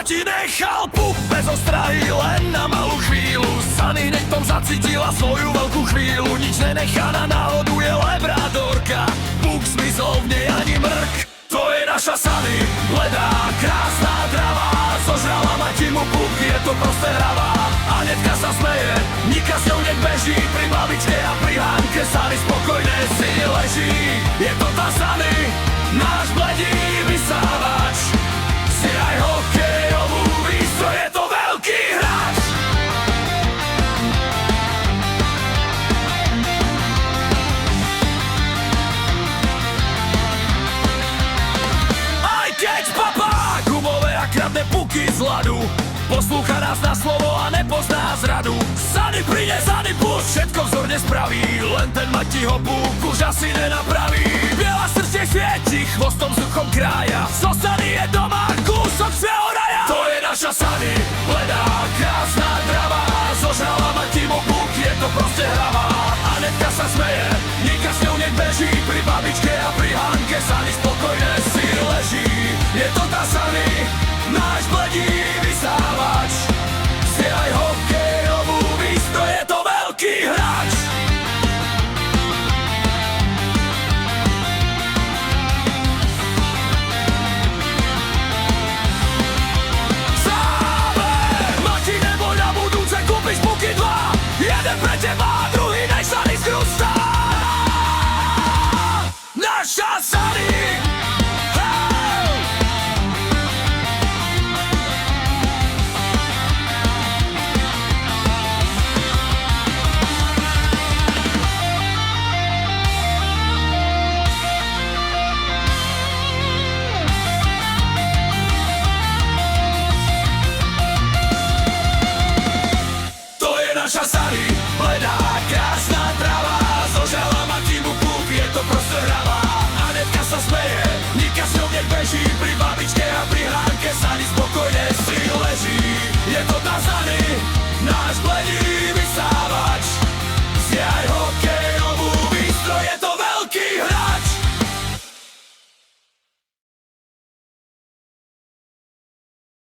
Ti nechal puk bez ostrahy len na malú chvíľu. Sunny nechtom zacítila svoju veľkú chvíľu. Nič nenechá na náhodu, je labradorka. Puk zmizol v nej ani mrk. To je naša Sunny, bledá, krásna drava. Zožrala ma ti mu puk, je to proste hrava. Anetka sa smeje, Nika s ňou nech beží. Pri babičke a pri Hánke Sunny spokojne si leží. Je to tá Sunny, náš bledý vysávač. Si aj hokejovú výstroj, je to veľký hráč. Aj keď papá gumové a kradne puky z ľadu, poslúcha nás na slovo a nepozná zradu. Sunny príde, Sunny push, všetko vzorne spraví. Len ten Matiho puk už asi nenapraví. Biela srdce svieti, chvostom suchom krája. So Sunny je doma kúsok svého raja. To je naša Sunny, bledá, krásna drava. Zožrala Matiho puk, je to proste hrava. Anetka sa smeje, Nika s ňou nech beží. Pri babičke a pri Hánke Sunny spokojne si leží. Je to tá Sunny, náš bledý vysávač. Si aj hokejovú výstroj, je to veľký hráč. Záber, Mati, neboj na budúce, kúpiš puky dva. Jeden pre teba, druhý nech Sunny skrustá. Naša Sunny. Naša Sunny,